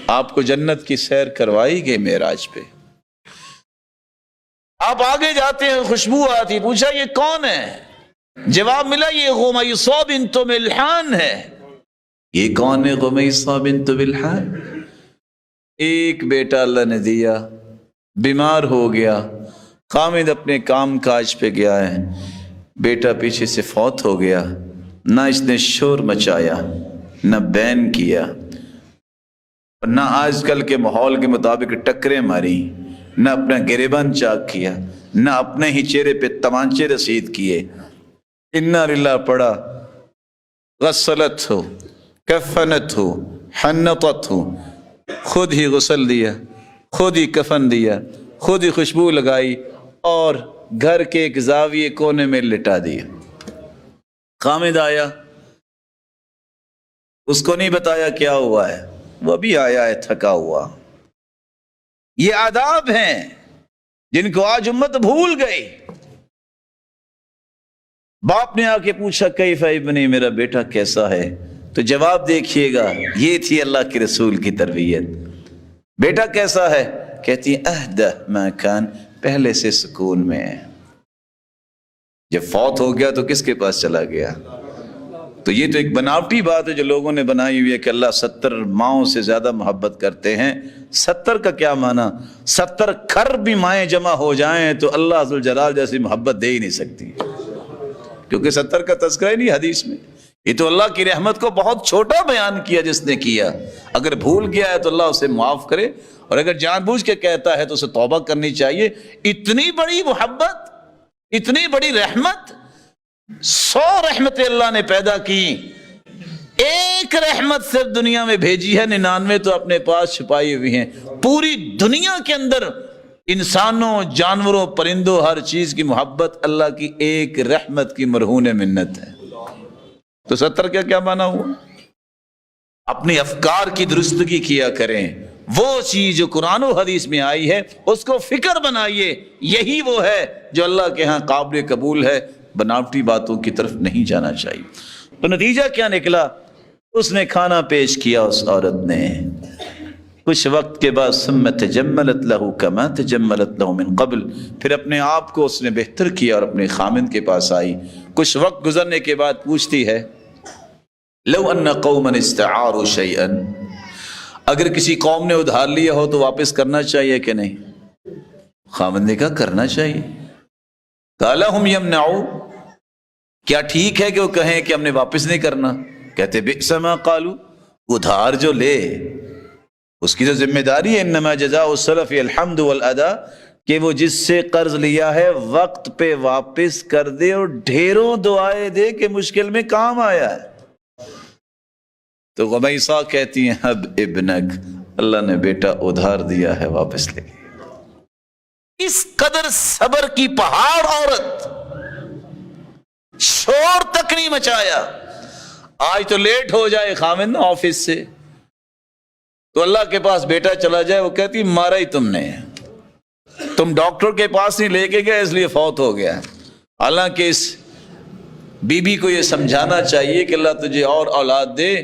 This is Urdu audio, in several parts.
آپ کو جنت کی سیر کروائی گئی معراج پہ. آپ آگے جاتے ہیں خوشبو آتی, پوچھا یہ کون ہے؟ جواب ملا یہ غمیصہ بنت ملحان ہے. یہ کون ہے غمیصہ بنت ملحان؟ ایک بیٹا اللہ نے دیا, بیمار ہو گیا, خامد اپنے کام کاج پہ گیا ہے, بیٹا پیچھے سے فوت ہو گیا. نہ اس نے شور مچایا, نہ بین کیا, نہ آج کل کے ماحول کے مطابق ٹکریں ماری, نہ اپنا گریبان چاک کیا, نہ اپنے ہی چہرے پہ تمانچے رسید کیے. انا للہ پڑھا, غسلت ہو, کفنت ہو, حنطت ہو, خود ہی غسل دیا, خود ہی کفن دیا, خود ہی خوشبو لگائی اور گھر کے ایک زاویے کونے میں لٹا دیا. خامد آیا, اس کو نہیں بتایا کیا ہوا ہے, وہ بھی آیا ہے تھکا ہوا. یہ آداب ہیں جن کو آج امت بھول گئی. باپ نے آ کے پوچھا کیف ابنی, میرا بیٹا کیسا ہے؟ تو جواب دیکھیے گا, یہ تھی اللہ کے رسول کی تربیت. بیٹا کیسا ہے؟ کہتی اہدہ ما کان, پہلے سے سکون میں ہے. جب فوت ہو گیا تو کس کے پاس چلا گیا؟ تو یہ تو ایک بناوٹی بات ہے جو لوگوں نے بنائی ہوئی ہے کہ اللہ 70 ماؤں سے زیادہ محبت کرتے ہیں. 70 کا کیا معنی؟ 70 کھر بھی مائیں جمع ہو جائیں تو اللہ ذوالجلال جیسی محبت دے ہی نہیں سکتی, کیونکہ 70 کا تذکرہ ہی نہیں حدیث میں. یہ تو اللہ کی رحمت کو بہت چھوٹا بیان کیا جس نے کیا. اگر بھول گیا ہے تو اللہ اسے معاف کرے, اور اگر جان بوجھ کے کہتا ہے تو اسے توبہ کرنی چاہیے. اتنی بڑی محبت, اتنی بڑی رحمت, 100 رحمتیں اللہ نے پیدا کی, ایک رحمت صرف دنیا میں بھیجی ہے, 99 تو اپنے پاس چھپائی ہوئی ہیں. پوری دنیا کے اندر انسانوں, جانوروں, پرندوں, ہر چیز کی محبت اللہ کی ایک رحمت کی مرہون منت ہے. تو 70 کا کیا معنی ہوا؟ اپنے افکار کی درستگی کیا کریں. وہ چیز جو قرآن و حدیث میں آئی ہے اس کو فکر بنائیے. یہی وہ ہے جو اللہ کے ہاں قابل قبول ہے. بناوٹی باتوں کی طرف نہیں جانا چاہیے. تو نتیجہ کیا نکلا؟ اس نے کھانا پیش کیا اس عورت نے. کچھ وقت کے بعد ثم تجملت له كما تجملت له من قبل, پھر اپنے آپ کو اس نے بہتر کیا اور اپنے خامند کے پاس آئی. کچھ وقت گزرنے کے بعد پوچھتی ہے لو ان قوما استعاروا شيئا, اگر کسی قوم نے ادھار لیا ہو تو واپس کرنا چاہیے کہ نہیں؟ خامند نے کہا کرنا چاہیے. قال هم يمنعوا, کیا ٹھیک ہے کہ وہ کہیں کہ ہم نے واپس نہیں کرنا؟ کہتے بئس ما قالوا, ادھار جو لے اس کی تو ذمہ داری ہے. انما جزاء السلف الحمد والاداء, کہ وہ جس سے قرض لیا ہے وقت پہ واپس کر دے اور ڈھیروں دعائیں دے کہ مشکل میں کام آیا ہے. تو غمیصہ کہتی ہیں اب ابنک, اللہ نے بیٹا ادھار دیا ہے واپس لے. اس قدر صبر کی پہاڑ عورت, شور تک نہیں مچایا. آج تو لیٹ ہو جائے خامند آفس سے تو اللہ کے پاس بیٹا چلا جائے, وہ کہتی مارا ہی تم نے, تم ڈاکٹر کے پاس نہیں لے کے گئے اس لیے فوت ہو گیا. حالانکہ اس بی بی کو یہ سمجھانا چاہیے کہ اللہ تجھے اور اولاد دے.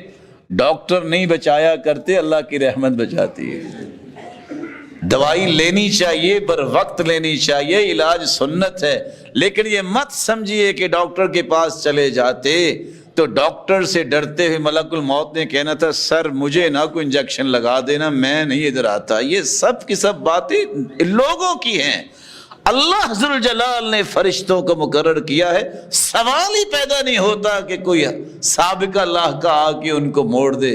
ڈاکٹر نہیں بچایا کرتے, اللہ کی رحمت بچاتی ہے. دوائی لینی چاہیے, بر وقت لینی چاہیے, علاج سنت ہے. لیکن یہ مت سمجھیے کہ ڈاکٹر کے پاس چلے جاتے تو ڈاکٹر سے ڈرتے ہوئے ملک الموت نے کہنا تھا سر مجھے نہ کوئی انجیکشن لگا دینا, میں نہیں ادھر آتا. یہ سب کی سب باتیں لوگوں کی ہیں. اللہ ذوالجلال نے فرشتوں کو مقرر کیا ہے. سوال ہی پیدا نہیں ہوتا کہ کوئی سابقہ اللہ کا آ کے ان کو موڑ دے.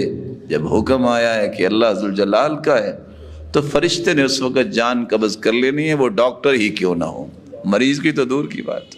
جب حکم آیا ہے کہ اللہ ذوالجلال کا ہے تو فرشتے نے اس وقت جان قبض کر لینی ہے, وہ ڈاکٹر ہی کیوں نہ ہو, مریض کی تو دور کی بات.